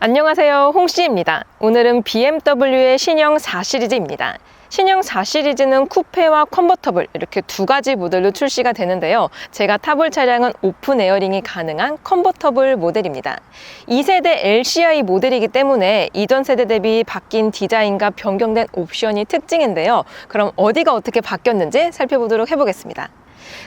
안녕하세요, 홍씨입니다. 오늘은 BMW의 신형 4 시리즈입니다. 신형 4 시리즈는 쿠페와 컨버터블 이렇게 두 가지 모델로 출시가 되는데요. 제가 타볼 차량은 오픈 에어링이 가능한 컨버터블 모델입니다. 2세대 LCI 모델이기 때문에 이전 세대 대비 바뀐 디자인과 변경된 옵션이 특징인데요. 그럼 어디가 어떻게 바뀌었는지 살펴보도록 해보겠습니다.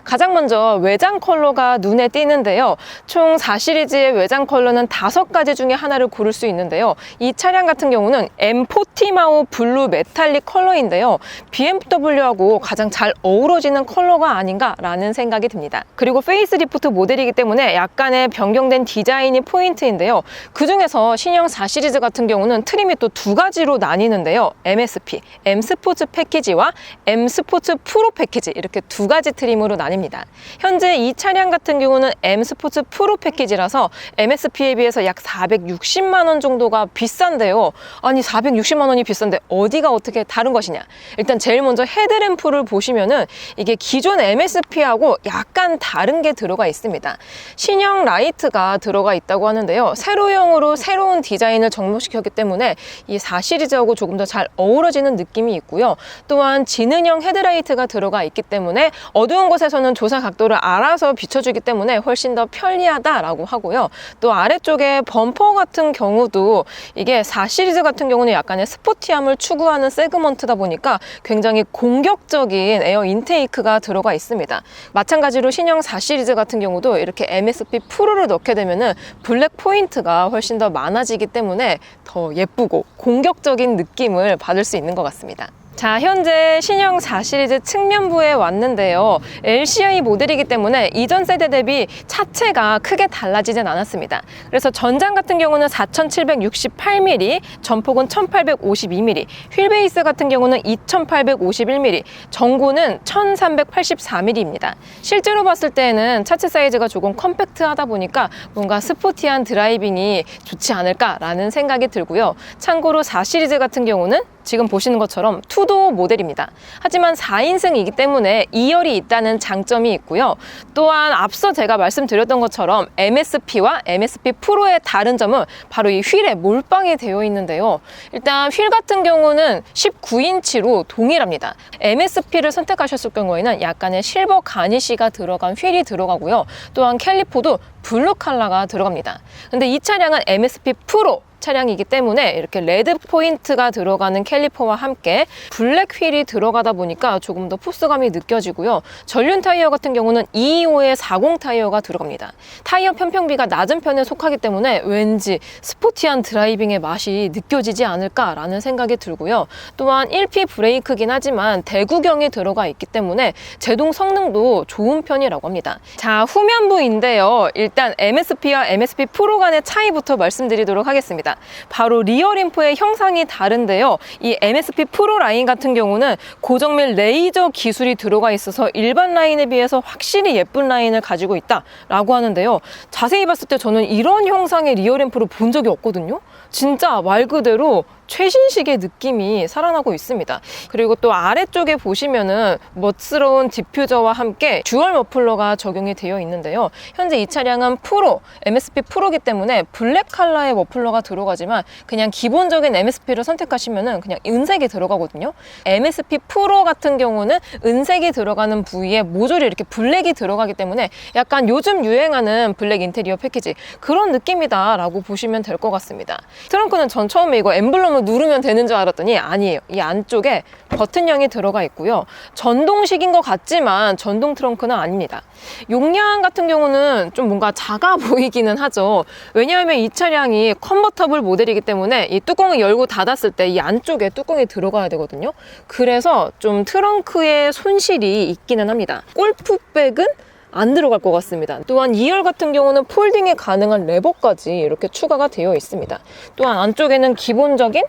가장 먼저 외장 컬러가 눈에 띄는데요. 총 4 시리즈의 외장 컬러는 5가지 중에 하나를 고를 수 있는데요. 이 차량 같은 경우는 M40마우 블루 메탈릭 컬러인데요. BMW하고 가장 잘 어우러지는 컬러가 아닌가라는 생각이 듭니다. 그리고 페이스리프트 모델이기 때문에 약간의 변경된 디자인이 포인트인데요. 그 중에서 신형 4 시리즈 같은 경우는 트림이 또 두 가지로 나뉘는데요. MSP, M 스포츠 패키지와 M 스포츠 프로 패키지 이렇게 두 가지 트림으로 나뉩니다. 현재 이 차량 같은 경우는 M 스포츠 프로 패키지라서 MSP에 비해서 약 460만 원 정도가 비싼데요. 아니 460만 원이 비싼데 어디가 어떻게 다른 것이냐? 일단 제일 먼저 헤드램프를 보시면은 이게 기존 MSP하고 약간 다른 게 들어가 있습니다. 신형 라이트가 들어가 있다고 하는데요. 세로형으로 새로운 디자인을 접목시켰기 때문에 이 4 시리즈하고 조금 더 잘 어우러지는 느낌이 있고요. 또한 지능형 헤드라이트가 들어가 있기 때문에 어두운 곳에서는 조사 각도를 알아서 비춰주기 때문에 훨씬 더 편리하다라고 하고요. 또 아래쪽에 범퍼 같은 경우도 이게 4 시리즈 같은 경우는 약간의 스포티함을 추구하는 세그먼트다 보니까 굉장히 공격적인 에어 인테이크가 들어가 있습니다. 마찬가지로 신형 4 시리즈 같은 경우도 이렇게 MSP 프로를 넣게 되면은 블랙 포인트가 훨씬 더 많아지기 때문에 더 예쁘고 공격적인 느낌을 받을 수 있는 것 같습니다. 자, 현재 신형 4 시리즈 측면부에 왔는데요. LCI 모델이기 때문에 이전 세대 대비 차체가 크게 달라지진 않았습니다. 그래서 전장 같은 경우는 4768mm, 전폭은 1852mm, 휠베이스 같은 경우는 2851mm, 전고는 1384mm입니다. 실제로 봤을 때는 차체 사이즈가 조금 컴팩트하다 보니까 뭔가 스포티한 드라이빙이 좋지 않을까라는 생각이 들고요. 참고로 4 시리즈 같은 경우는 지금 보시는 것처럼 투도어 모델입니다. 하지만 4인승이기 때문에 2열이 있다는 장점이 있고요. 또한 앞서 제가 말씀드렸던 것처럼 MSP와 MSP 프로의 다른 점은 바로 이 휠에 몰빵이 되어 있는데요. 일단 휠 같은 경우는 19인치로 동일합니다. MSP를 선택하셨을 경우에는 약간의 실버 가니쉬가 들어간 휠이 들어가고요. 또한 캘리퍼도 블루 컬러가 들어갑니다. 근데 이 차량은 MSP 프로 차량이기 때문에 이렇게 레드 포인트가 들어가는 캘리퍼와 함께 블랙 휠이 들어가다 보니까 조금 더 포스감이 느껴지고요. 전륜 타이어 같은 경우는 225의 40 타이어가 들어갑니다. 타이어 편평비가 낮은 편에 속하기 때문에 왠지 스포티한 드라이빙의 맛이 느껴지지 않을까라는 생각이 들고요. 또한 1P 브레이크긴 하지만 대구경이 들어가 있기 때문에 제동 성능도 좋은 편이라고 합니다. 자, 후면부인데요. 일단 MSP와 MSP 프로 간의 차이부터 말씀드리도록 하겠습니다. 바로 리어 림프의 형상이 다른데요. 이 MSP 프로 라인 같은 경우는 고정밀 레이저 기술이 들어가 있어서 일반 라인에 비해서 확실히 예쁜 라인을 가지고 있다라고 하는데요. 자세히 봤을 때 저는 이런 형상의 리어 램프를 본 적이 없거든요. 진짜 말 그대로 최신식의 느낌이 살아나고 있습니다. 그리고 또 아래쪽에 보시면은 멋스러운 디퓨저와 함께 듀얼 머플러가 적용이 되어 있는데요. 현재 이 차량은 프로, MSP 프로이기 때문에 블랙 컬러의 머플러가 들어가지만 그냥 기본적인 MSP를 선택하시면은 그냥 은색이 들어가거든요. MSP 프로 같은 경우는 은색이 들어가는 부위에 모조리 이렇게 블랙이 들어가기 때문에 약간 요즘 유행하는 블랙 인테리어 패키지 그런 느낌이다라고 보시면 될 것 같습니다. 트렁크는 전 처음에 이거 엠블럼을 누르면 되는 줄 알았더니 아니에요. 이 안쪽에 버튼형이 들어가 있고요. 전동식인 것 같지만 전동 트렁크는 아닙니다. 용량 같은 경우는 좀 뭔가 작아 보이기는 하죠. 왜냐하면 이 차량이 컨버터블 모델이기 때문에 이 뚜껑을 열고 닫았을 때 이 안쪽에 뚜껑이 들어가야 되거든요. 그래서 좀 트렁크에 손실이 있기는 합니다. 골프백은 안 들어갈 것 같습니다. 또한 2열 같은 경우는 폴딩이 가능한 레버까지 이렇게 추가가 되어 있습니다. 또한 안쪽에는 기본적인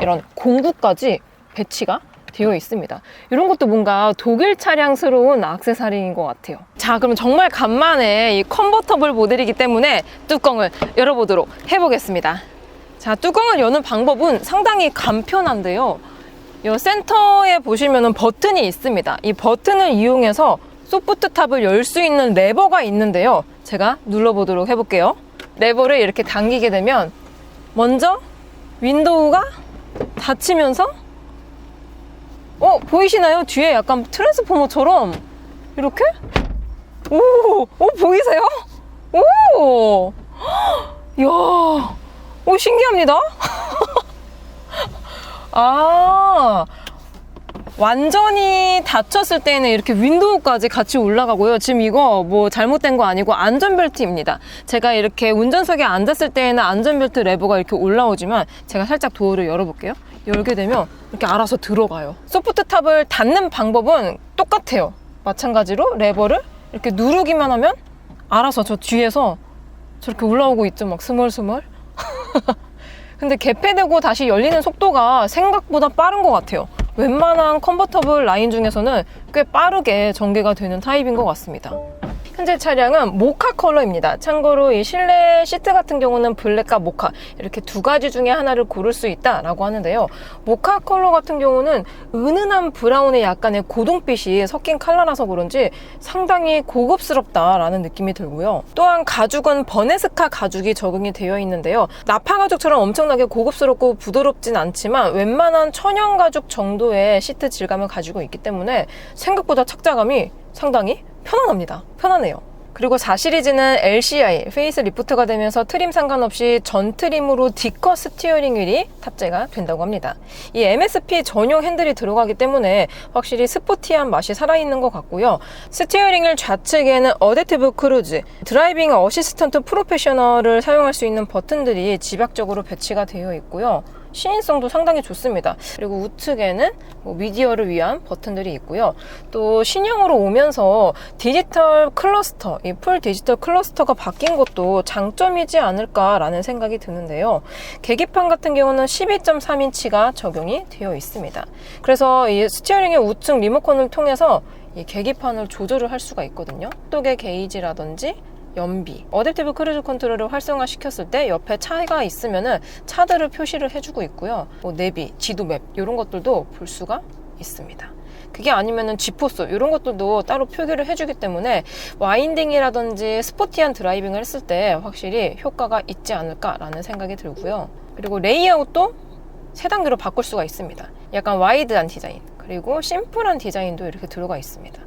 이런 공구까지 배치가 되어 있습니다. 이런 것도 뭔가 독일 차량스러운 액세서리인 것 같아요. 자, 그럼 정말 간만에 이 컨버터블 모델이기 때문에 뚜껑을 열어보도록 해보겠습니다. 자, 뚜껑을 여는 방법은 상당히 간편한데요. 이 센터에 보시면은 버튼이 있습니다. 이 버튼을 이용해서 소프트탑을 열 수 있는 레버가 있는데요. 제가 눌러보도록 해볼게요. 레버를 이렇게 당기게 되면 먼저 윈도우가 닫히면서 보이시나요? 뒤에 약간 트랜스포머처럼 이렇게? 보이세요? 이야, 신기합니다. 완전히 닫혔을 때는 이렇게 윈도우까지 같이 올라가고요. 지금 이거 뭐 잘못된 거 아니고 안전벨트입니다. 제가 이렇게 운전석에 앉았을 때에는 안전벨트 레버가 이렇게 올라오지만 제가 살짝 도어를 열어볼게요. 열게 되면 이렇게 알아서 들어가요. 소프트탑을 닫는 방법은 똑같아요. 마찬가지로 레버를 이렇게 누르기만 하면 알아서 저 뒤에서 저렇게 올라오고 있죠. 막 스멀스멀. 근데 개폐되고 다시 열리는 속도가 생각보다 빠른 것 같아요. 웬만한 컨버터블 라인 중에서는 꽤 빠르게 전개가 되는 타입인 것 같습니다. 현재 차량은 모카 컬러입니다. 참고로 이 실내 시트 같은 경우는 블랙과 모카 이렇게 두 가지 중에 하나를 고를 수 있다라고 하는데요. 모카 컬러 같은 경우는 은은한 브라운에 약간의 고동빛이 섞인 컬러라서 그런지 상당히 고급스럽다라는 느낌이 들고요. 또한 가죽은 버네스카 가죽이 적용이 되어 있는데요. 나파 가죽처럼 엄청나게 고급스럽고 부드럽진 않지만 웬만한 천연 가죽 정도의 시트 질감을 가지고 있기 때문에 생각보다 착자감이 상당히 편안해요. 그리고 4시리즈는 LCI, 페이스 리프트가 되면서 트림 상관없이 전 트림으로 D컷 스티어링 휠이 탑재가 된다고 합니다. 이 MSP 전용 핸들이 들어가기 때문에 확실히 스포티한 맛이 살아있는 것 같고요. 스티어링 휠 좌측에는 어댑티브 크루즈, 드라이빙 어시스턴트 프로페셔널을 사용할 수 있는 버튼들이 집약적으로 배치가 되어 있고요. 시인성도 상당히 좋습니다. 그리고 우측에는 미디어를 위한 버튼들이 있고요. 또 신형으로 오면서 디지털 클러스터, 이 풀 디지털 클러스터가 바뀐 것도 장점이지 않을까라는 생각이 드는데요. 계기판 같은 경우는 12.3인치가 적용이 되어 있습니다. 그래서 이 스티어링의 우측 리모컨을 통해서 이 계기판을 조절을 할 수가 있거든요. 속도계 게이지라든지 연비, 어댑티브 크루즈 컨트롤을 활성화시켰을 때 옆에 차가 있으면은 차들을 표시를 해주고 있고요. 내비, 지도 맵 이런 것들도 볼 수가 있습니다. 그게 아니면은 G포스 이런 것들도 따로 표기를 해주기 때문에 와인딩이라든지 스포티한 드라이빙을 했을 때 확실히 효과가 있지 않을까라는 생각이 들고요. 그리고 레이아웃도 3단계로 바꿀 수가 있습니다. 약간 와이드한 디자인, 그리고 심플한 디자인도 이렇게 들어가 있습니다.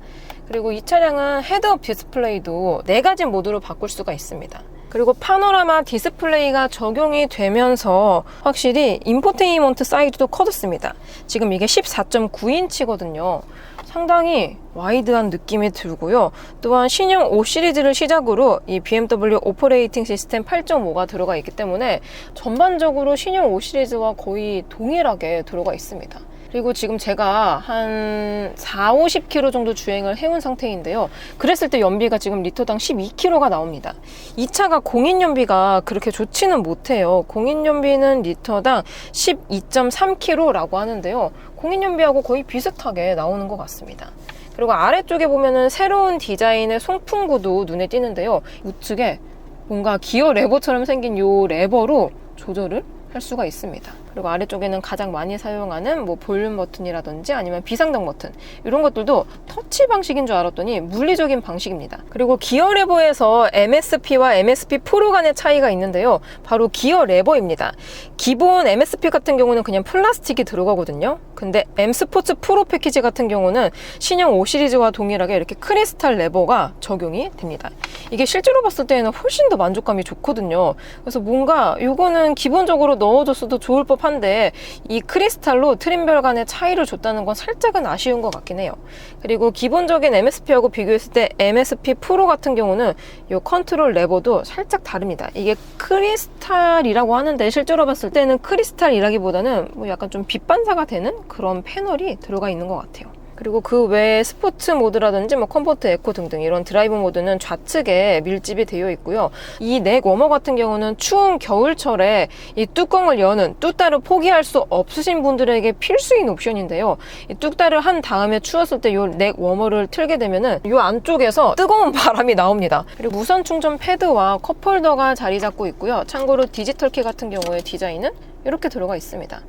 그리고 이 차량은 헤드업 디스플레이도 4가지 모드로 바꿀 수가 있습니다. 그리고 파노라마 디스플레이가 적용이 되면서 확실히 인포테인먼트 사이즈도 커졌습니다. 지금 이게 14.9인치거든요. 상당히 와이드한 느낌이 들고요. 또한 신형 5 시리즈를 시작으로 이 BMW 오퍼레이팅 시스템 8.5가 들어가 있기 때문에 전반적으로 신형 5 시리즈와 거의 동일하게 들어가 있습니다. 그리고 지금 제가 한 40-50km 정도 주행을 해온 상태인데요. 그랬을 때 연비가 지금 리터당 12km가 나옵니다. 이 차가 공인연비가 그렇게 좋지는 못해요. 공인연비는 리터당 12.3km라고 하는데요. 공인연비하고 거의 비슷하게 나오는 것 같습니다. 그리고 아래쪽에 보면은 새로운 디자인의 송풍구도 눈에 띄는데요. 우측에 뭔가 기어 레버처럼 생긴 이 레버로 조절을 할 수가 있습니다. 그리고 아래쪽에는 가장 많이 사용하는 볼륨 버튼이라든지 아니면 비상등 버튼 이런 것들도 터치 방식인 줄 알았더니 물리적인 방식입니다. 그리고 기어 레버에서 MSP와 MSP 프로 간의 차이가 있는데요. 바로 기어 레버입니다. 기본 MSP 같은 경우는 그냥 플라스틱이 들어가거든요. 근데 M 스포츠 프로 패키지 같은 경우는 신형 5 시리즈와 동일하게 이렇게 크리스탈 레버가 적용이 됩니다. 이게 실제로 봤을 때는 훨씬 더 만족감이 좋거든요. 그래서 뭔가 이거는 기본적으로 넣어줬어도 좋을 법한데 이 크리스탈로 트림별 간의 차이를 줬다는 건 살짝은 아쉬운 것 같긴 해요. 그리고 기본적인 MSP하고 비교했을 때 MSP 프로 같은 경우는 이 컨트롤 레버도 살짝 다릅니다. 이게 크리스탈이라고 하는데 실제로 봤을 때는 크리스탈이라기보다는 약간 좀 빛 반사가 되는 그런 패널이 들어가 있는 것 같아요. 그리고 그 외에 스포츠 모드라든지 컴포트 에코 등등 이런 드라이브 모드는 좌측에 밀집이 되어 있고요. 이 넥 워머 같은 경우는 추운 겨울철에 이 뚜껑을 여는 뚜따를 포기할 수 없으신 분들에게 필수인 옵션인데요. 이 뚜따를 한 다음에 추웠을 때 이 넥 워머를 틀게 되면은 이 안쪽에서 뜨거운 바람이 나옵니다. 그리고 무선 충전 패드와 컵홀더가 자리 잡고 있고요. 참고로 디지털 키 같은 경우에 디자인은 이렇게 들어가 있습니다.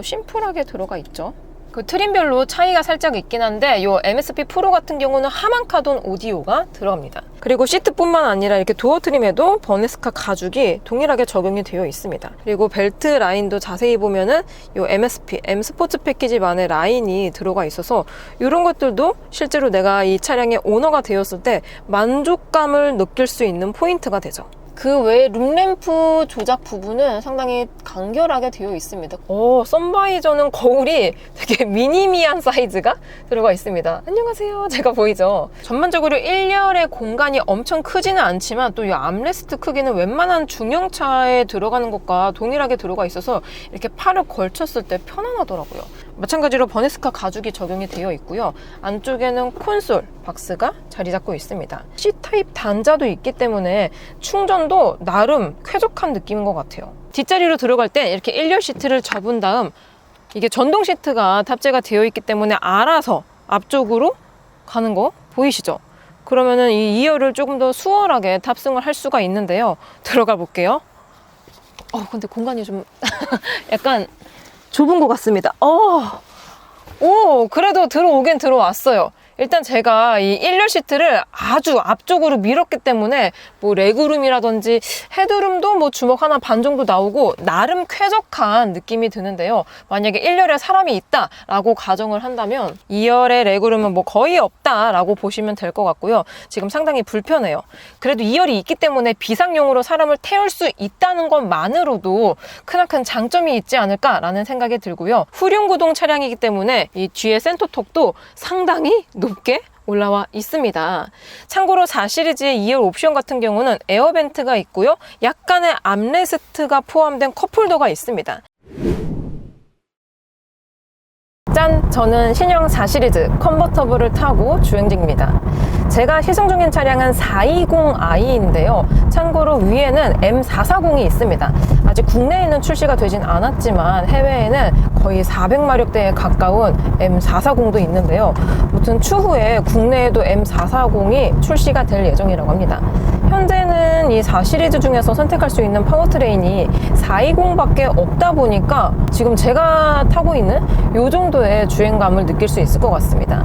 심플하게 들어가 있죠. 그 트림별로 차이가 살짝 있긴 한데 이 MSP 프로 같은 경우는 하만 카돈 오디오가 들어갑니다. 그리고 시트뿐만 아니라 이렇게 도어 트림에도 버네스카 가죽이 동일하게 적용이 되어 있습니다. 그리고 벨트 라인도 자세히 보면은 이 MSP, M 스포츠 패키지만의 라인이 들어가 있어서 이런 것들도 실제로 내가 이 차량의 오너가 되었을 때 만족감을 느낄 수 있는 포인트가 되죠. 그 외에 룸램프 조작 부분은 상당히 간결하게 되어 있습니다. 선바이저는 거울이 되게 미니미한 사이즈가 들어가 있습니다. 안녕하세요. 제가 보이죠? 전반적으로 1열의 공간이 엄청 크지는 않지만 또 이 암레스트 크기는 웬만한 중형차에 들어가는 것과 동일하게 들어가 있어서 이렇게 팔을 걸쳤을 때 편안하더라고요. 마찬가지로 버네스카 가죽이 적용이 되어 있고요. 안쪽에는 콘솔 박스가 자리 잡고 있습니다. C타입 단자도 있기 때문에 충전도 나름 쾌적한 느낌인 것 같아요. 뒷자리로 들어갈 때 이렇게 1열 시트를 접은 다음 이게 전동 시트가 탑재가 되어 있기 때문에 알아서 앞쪽으로 가는 거 보이시죠? 그러면은 이 2열을 조금 더 수월하게 탑승을 할 수가 있는데요. 들어가 볼게요. 근데 공간이 좀 약간 좁은 것 같습니다. 그래도 들어오긴 들어왔어요. 일단 제가 이 1열 시트를 아주 앞쪽으로 밀었기 때문에 뭐 레그룸이라든지 헤드룸도 뭐 주먹 하나 반 정도 나오고 나름 쾌적한 느낌이 드는데요. 만약에 1열에 사람이 있다라고 가정을 한다면 2열의 레그룸은 뭐 거의 없다라고 보시면 될 것 같고요. 지금 상당히 불편해요. 그래도 2열이 있기 때문에 비상용으로 사람을 태울 수 있다는 것만으로도 크나큰 장점이 있지 않을까라는 생각이 들고요. 후륜 구동 차량이기 때문에 이 뒤에 센터톡도 상당히 높게 올라와 있습니다. 참고로 4시리즈의 2열 옵션 같은 경우는 에어벤트가 있고요. 약간의 암레스트가 포함된 컵홀더가 있습니다. 짠! 저는 신형 4시리즈 컨버터블을 타고 주행 중입니다. 제가 시승 중인 차량은 420i인데요. 참고로 위에는 M440이 있습니다. 아직 국내에는 출시가 되진 않았지만 해외에는 거의 400마력대에 가까운 M440도 있는데요. 아무튼 추후에 국내에도 M440이 출시가 될 예정이라고 합니다. 현재는 이 4시리즈 중에서 선택할 수 있는 파워트레인이 420밖에 없다 보니까 지금 제가 타고 있는 이 정도의 주행감을 느낄 수 있을 것 같습니다.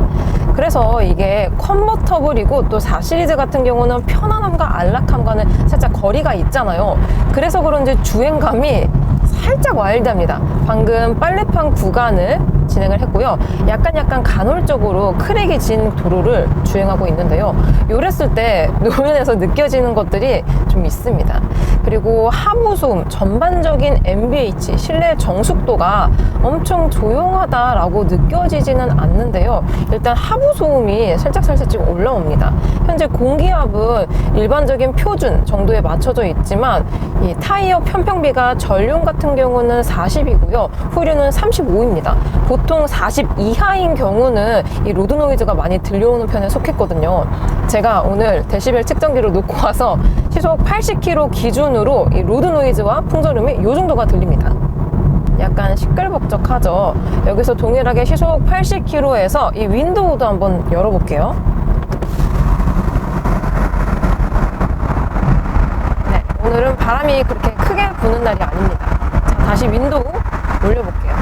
그래서 이게 컨버터블이고 또 4시리즈 같은 경우는 편안함과 안락함과는 살짝 거리가 있잖아요. 그래서 그런지 주행감이 살짝 와일드합니다. 방금 빨래판 구간을 진행을 했고요. 약간 간헐적으로 크랙이 진 도로를 주행하고 있는데요. 요랬을 때 노면에서 느껴지는 것들이 좀 있습니다. 그리고 하부 소음, 전반적인 NVH, 실내 정숙도가 엄청 조용하다라고 느껴지지는 않는데요. 일단 하부 소음이 살짝 올라옵니다. 현재 공기압은 일반적인 표준 정도에 맞춰져 있지만 이 타이어 편평비가 전륜 같은 경우는 40이고요. 후륜은 35입니다. 보통 40 이하인 경우는 이 로드 노이즈가 많이 들려오는 편에 속했거든요. 제가 오늘 데시벨 측정기를 놓고 와서 시속 80km 기준으로 이 로드 노이즈와 풍절음이 이 정도가 들립니다. 약간 시끌벅적하죠. 여기서 동일하게 시속 80km에서 이 윈도우도 한번 열어볼게요. 네, 오늘은 바람이 그렇게 크게 부는 날이 아닙니다. 자, 다시 윈도우 올려볼게요.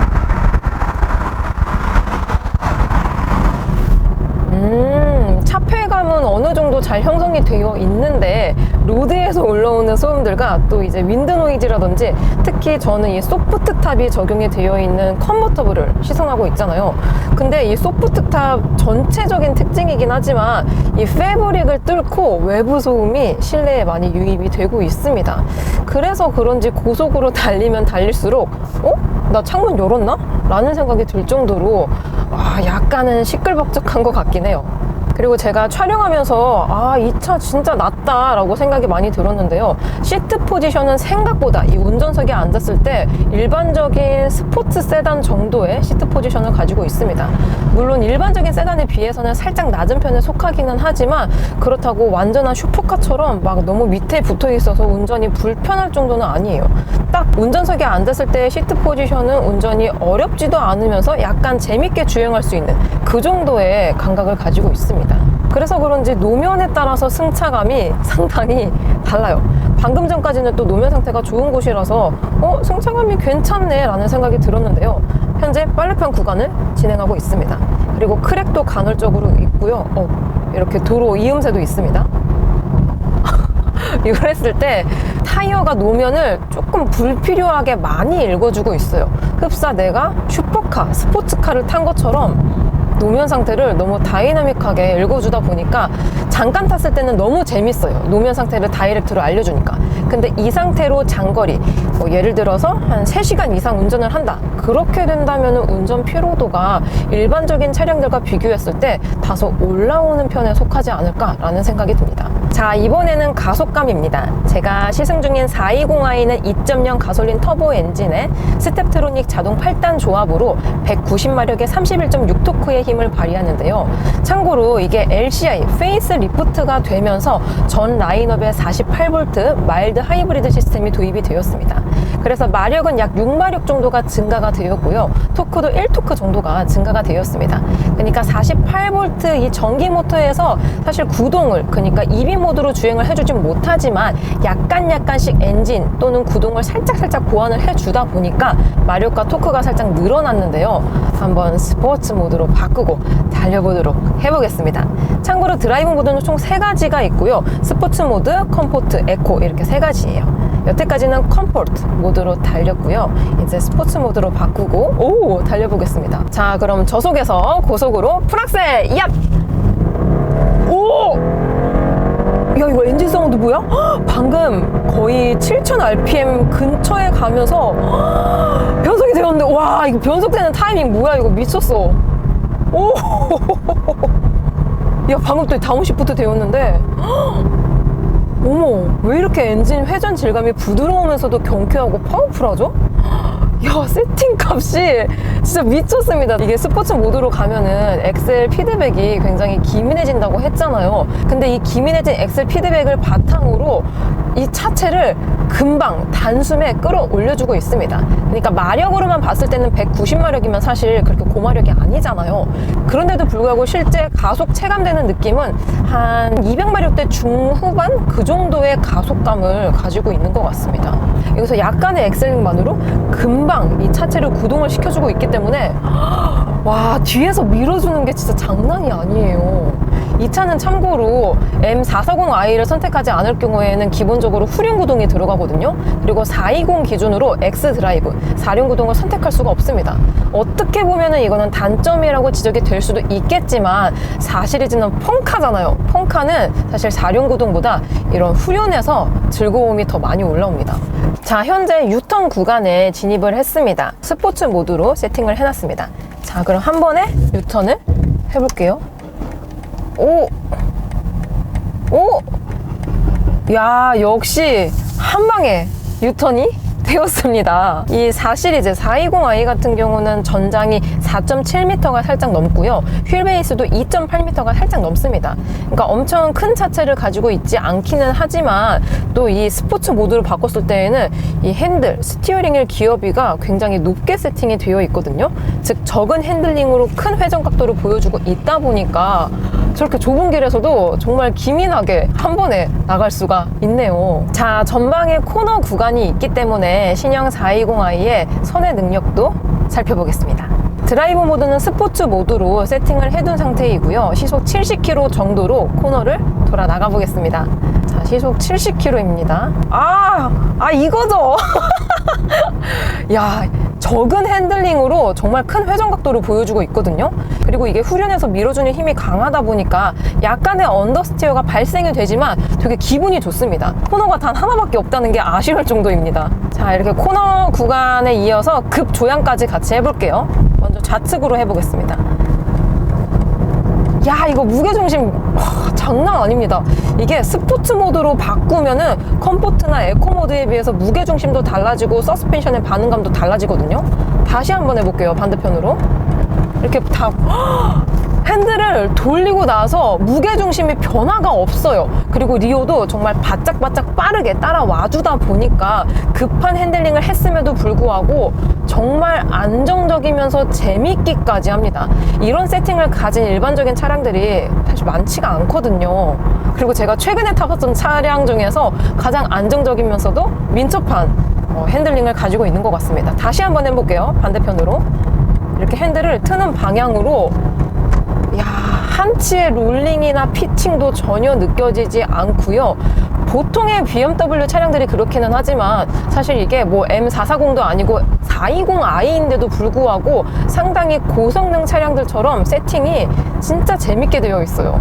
차폐감은 어느 정도 잘 형성이 되어 있는데 로드에서 올라오는 소음들과 또 이제 윈드 노이즈라든지 특히 저는 이 소프트 탑이 적용이 되어 있는 컨버터블을 시승하고 있잖아요. 근데 이 소프트 탑 전체적인 특징이긴 하지만 이 패브릭을 뚫고 외부 소음이 실내에 많이 유입이 되고 있습니다. 그래서 그런지 고속으로 달리면 달릴수록 나 창문 열었나? 라는 생각이 들 정도로 약간은 시끌벅적한 것 같긴 해요. 그리고 제가 촬영하면서 이 차 진짜 낫다 라고 생각이 많이 들었는데요. 시트 포지션은 생각보다 이 운전석에 앉았을 때 일반적인 스포츠 세단 정도의 시트 포지션을 가지고 있습니다. 물론 일반적인 세단에 비해서는 살짝 낮은 편에 속하기는 하지만 그렇다고 완전한 슈퍼카처럼 막 너무 밑에 붙어 있어서 운전이 불편할 정도는 아니에요. 딱 운전석에 앉았을 때 시트 포지션은 운전이 어렵지도 않으면서 약간 재밌게 주행할 수 있는 그 정도의 감각을 가지고 있습니다. 그래서 그런지 노면에 따라서 승차감이 상당히 달라요. 방금 전까지는 또 노면 상태가 좋은 곳이라서 승차감이 괜찮네 라는 생각이 들었는데요. 현재 빨래판 구간을 진행하고 있습니다. 그리고 크랙도 간헐적으로 있고요. 이렇게 도로 이음새도 있습니다. 이걸 했을 때 타이어가 노면을 조금 불필요하게 많이 읽어주고 있어요. 흡사 내가 슈퍼카, 스포츠카를 탄 것처럼 노면 상태를 너무 다이나믹하게 읽어주다 보니까 잠깐 탔을 때는 너무 재밌어요. 노면 상태를 다이렉트로 알려주니까. 근데 이 상태로 장거리, 뭐 예를 들어서 한 3시간 이상 운전을 한다. 그렇게 된다면 운전 피로도가 일반적인 차량들과 비교했을 때 다소 올라오는 편에 속하지 않을까라는 생각이 듭니다. 자, 이번에는 가속감입니다. 제가 시승 중인 420i는 2.0 가솔린 터보 엔진에 스텝트로닉 자동 8단 조합으로 190마력의 31.6토크의 힘을 발휘하는데요. 참고로 이게 LCI, 페이스 리프트가 되면서 전 라인업에 48V 마일드 하이브리드 시스템이 도입이 되었습니다. 그래서 마력은 약 6마력 정도가 증가가 되었고요. 토크도 1토크 정도가 증가가 되었습니다. 그러니까 48V 이 전기 모터에서 사실 구동을, 그러니까 EV 모드로 주행을 해주진 못하지만 약간씩 엔진 또는 구동을 살짝 보완을 해주다 보니까 마력과 토크가 살짝 늘어났는데요. 한번 스포츠 모드로 바꾸고 달려보도록 해보겠습니다. 참고로 드라이브 모드는 총 3가지가 있고요. 스포츠 모드, 컴포트, 에코 이렇게 3가지예요. 여태까지는 컴포트 모드로 달렸고요. 이제 스포츠 모드로 바꾸고 달려보겠습니다. 자, 그럼 저속에서 고속으로 풀악셀! 얍! 오! 야, 이거 엔진 사운드 뭐야? 방금 거의 7000rpm 근처에 가면서 변속이 되었는데, 와, 이거 변속되는 타이밍 뭐야? 이거 미쳤어. 오! 야, 방금 또 다운시프트 되었는데, 어머, 왜 이렇게 엔진 회전 질감이 부드러우면서도 경쾌하고 파워풀하죠? 야, 세팅 값이 진짜 미쳤습니다. 이게 스포츠 모드로 가면은 엑셀 피드백이 굉장히 기민해진다고 했잖아요. 근데 이 기민해진 엑셀 피드백을 바탕으로 이 차체를 금방 단숨에 끌어올려주고 있습니다. 그러니까 마력으로만 봤을 때는 190마력이면 사실 그렇게 고마력이 아니잖아요. 그런데도 불구하고 실제 가속 체감되는 느낌은 한 200마력대 중후반 그 정도의 가속감을 가지고 있는 것 같습니다. 여기서 약간의 엑셀링만으로 금방 이 차체를 구동을 시켜주고 있기 때문에 와, 뒤에서 밀어주는 게 진짜 장난이 아니에요. 이 차는 참고로 M440i를 선택하지 않을 경우에는 기본적으로 후륜 구동이 들어가거든요. 그리고 420 기준으로 X 드라이브, 4륜 구동을 선택할 수가 없습니다. 어떻게 보면은 이거는 단점이라고 지적이 될 수도 있겠지만4 시리즈는 펑카잖아요. 펑카는 사실 4륜 구동보다 이런 후륜에서 즐거움이 더 많이 올라옵니다. 자, 현재 유턴 구간에 진입을 했습니다. 스포츠 모드로 세팅을 해놨습니다. 자, 그럼 한 번에 유턴을 해볼게요. 오! 야, 역시 한 방에 유턴이 되었습니다. 이 4 시리즈 420i 같은 경우는 전장이 4.7m가 살짝 넘고요. 휠베이스도 2.8m가 살짝 넘습니다. 그러니까 엄청 큰 차체를 가지고 있지 않기는 하지만 또 이 스포츠 모드로 바꿨을 때에는 이 핸들, 스티어링 휠 기어비가 굉장히 높게 세팅이 되어 있거든요. 즉 적은 핸들링으로 큰 회전 각도를 보여주고 있다 보니까 저렇게 좁은 길에서도 정말 기민하게 한 번에 나갈 수가 있네요. 자, 전방에 코너 구간이 있기 때문에 신형 420i의 선회 능력도 살펴보겠습니다. 드라이브 모드는 스포츠 모드로 세팅을 해둔 상태이고요. 시속 70km 정도로 코너를 돌아 나가 보겠습니다. 자, 시속 70km입니다. 이거죠. 야, 적은 핸들링으로 정말 큰 회전 각도를 보여주고 있거든요. 그리고 이게 후륜에서 밀어주는 힘이 강하다 보니까 약간의 언더스티어가 발생이 되지만 되게 기분이 좋습니다. 코너가 단 하나밖에 없다는 게 아쉬울 정도입니다. 자, 이렇게 코너 구간에 이어서 급 조향까지 같이 해볼게요. 먼저 좌측으로 해보겠습니다. 야, 이거 무게중심 장난 아닙니다. 이게 스포츠 모드로 바꾸면은 컴포트나 에코 모드에 비해서 무게중심도 달라지고 서스펜션의 반응감도 달라지거든요. 다시 한번 해볼게요. 반대편으로 이렇게 다 핸들을 돌리고 나서 무게중심의 변화가 없어요. 그리고 리오도 정말 바짝바짝 빠르게 따라와주다 보니까 급한 핸들링을 했음에도 불구하고 정말 안정적이면서 재밌기까지 합니다. 이런 세팅을 가진 일반적인 차량들이 사실 많지가 않거든요. 그리고 제가 최근에 타봤던 차량 중에서 가장 안정적이면서도 민첩한 핸들링을 가지고 있는 것 같습니다. 다시 한번 해볼게요. 반대편으로 이렇게 핸들을 트는 방향으로 야, 한치의 롤링이나 피칭도 전혀 느껴지지 않고요. 보통의 BMW 차량들이 그렇기는 하지만 사실 이게 뭐 M440도 아니고 420i인데도 불구하고 상당히 고성능 차량들처럼 세팅이 진짜 재밌게 되어 있어요.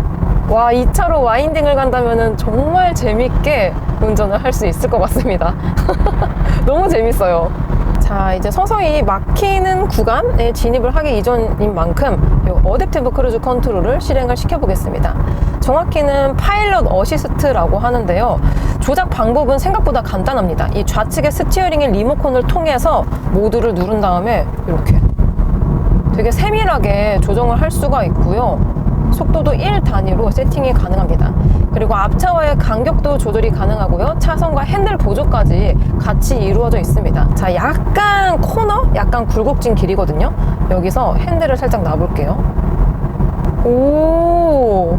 와, 이 차로 와인딩을 간다면 정말 재밌게 운전을 할 수 있을 것 같습니다. 너무 재밌어요. 자, 이제 서서히 막히는 구간에 진입을 하기 이전인 만큼 이 어댑티브 크루즈 컨트롤을 실행을 시켜보겠습니다. 정확히는 파일럿 어시스트라고 하는데요. 조작 방법은 생각보다 간단합니다. 이 좌측의 스티어링의 리모컨을 통해서 모드를 누른 다음에 이렇게 되게 세밀하게 조정을 할 수가 있고요. 속도도 1단위로 세팅이 가능합니다. 그리고 앞차와의 간격도 조절이 가능하고요. 차선과 핸들 보조까지 같이 이루어져 있습니다. 자, 약간 코너? 약간 굴곡진 길이거든요. 여기서 핸들을 살짝 놔볼게요. 오,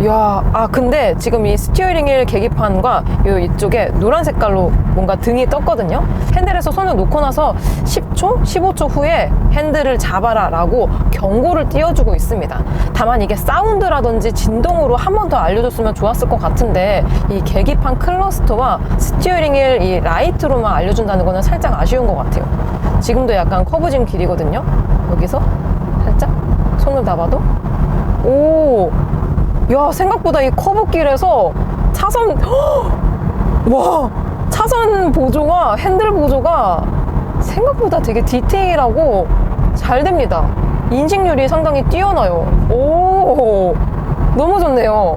야, 근데 지금 이 스티어링 휠 계기판과 이쪽에 노란 색깔로 뭔가 등이 떴거든요. 핸들에서 손을 놓고 나서 10초, 15초 후에 핸들을 잡아라 라고 경고를 띄워주고 있습니다. 다만 이게 사운드라든지 진동으로 한 번 더 알려줬으면 좋았을 것 같은데 이 계기판 클러스터와 스티어링 휠 이 라이트로만 알려준다는 거는 살짝 아쉬운 것 같아요. 지금도 약간 커브진 길이거든요. 여기서 살짝 손을 놔봐도 오, 야, 생각보다 이 커브길에서 차선, 와, 차선 보조와 핸들 보조가 생각보다 되게 디테일하고 잘 됩니다. 인식률이 상당히 뛰어나요. 오, 너무 좋네요.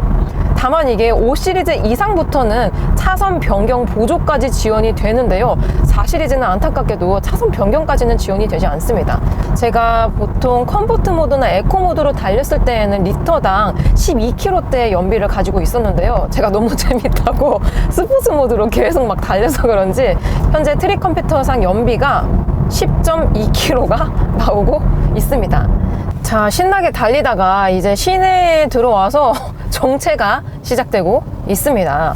다만 이게 5시리즈 이상부터는 차선 변경 보조까지 지원이 되는데요. 4시리즈는 안타깝게도 차선 변경까지는 지원이 되지 않습니다. 제가 보통 컴포트 모드나 에코 모드로 달렸을 때에는 리터당 12km대의 연비를 가지고 있었는데요. 제가 너무 재밌다고 스포츠 모드로 계속 막 달려서 그런지 현재 트릭 컴퓨터상 연비가 10.2km가 나오고 있습니다. 자, 신나게 달리다가 이제 시내에 들어와서 정체가 시작되고 있습니다.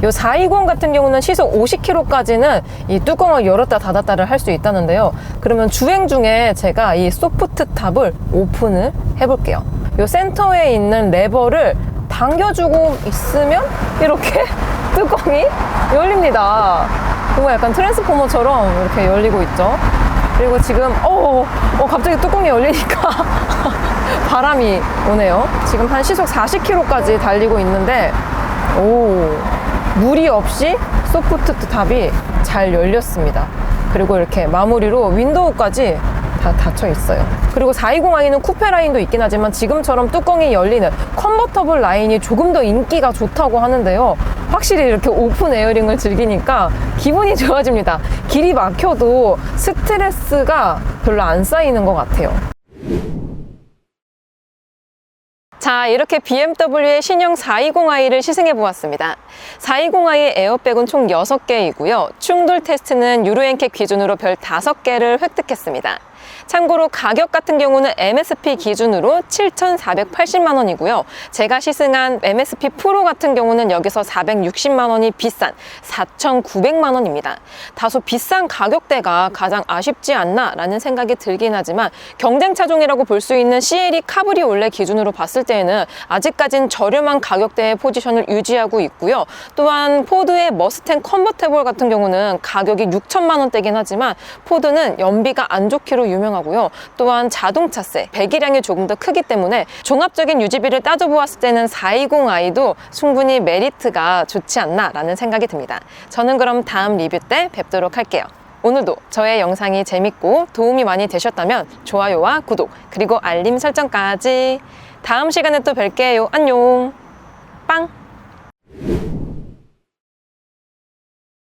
요 420 같은 경우는 시속 50km까지는 이 뚜껑을 열었다 닫았다를 할 수 있다는데요. 그러면 주행 중에 제가 이 소프트 탑을 오픈을 해볼게요. 요 센터에 있는 레버를 당겨주고 있으면 이렇게 뚜껑이 열립니다. 뭔가 약간 트랜스포머처럼 이렇게 열리고 있죠. 그리고 지금 갑자기 뚜껑이 열리니까 바람이 오네요. 지금 한 시속 40km까지 달리고 있는데 무리 없이 소프트 탑이 잘 열렸습니다. 그리고 이렇게 마무리로 윈도우까지 다 닫혀 있어요. 그리고 420i는 쿠페 라인도 있긴 하지만 지금처럼 뚜껑이 열리는 컨버터블 라인이 조금 더 인기가 좋다고 하는데요. 확실히 이렇게 오픈 에어링을 즐기니까 기분이 좋아집니다. 길이 막혀도 스트레스가 별로 안 쌓이는 것 같아요. 자, 이렇게 BMW의 신형 420i를 시승해 보았습니다. 420i 에어백은 총 6개이고요. 충돌 테스트는 유로 NCAP 기준으로 별 5개를 획득했습니다. 참고로 가격 같은 경우는 MSP 기준으로 7,480만 원이고요. 제가 시승한 MSP 프로 같은 경우는 여기서 460만 원이 비싼 4,900만 원입니다. 다소 비싼 가격대가 가장 아쉽지 않나 라는 생각이 들긴 하지만 경쟁 차종이라고 볼 수 있는 CLE 카브리올레 기준으로 봤을 때에는 아직까진 저렴한 가격대의 포지션을 유지하고 있고요. 또한 포드의 머스탱 컨버테블 같은 경우는 가격이 6천만 원대긴 하지만 포드는 연비가 안 좋기로 유명하고요. 또한 자동차세, 배기량이 조금 더 크기 때문에 종합적인 유지비를 따져보았을 때는 420i도 충분히 메리트가 좋지 않나 라는 생각이 듭니다. 저는 그럼 다음 리뷰 때 뵙도록 할게요. 오늘도 저의 영상이 재밌고 도움이 많이 되셨다면 좋아요와 구독 그리고 알림 설정까지. 다음 시간에 또 뵐게요. 안녕. 빵!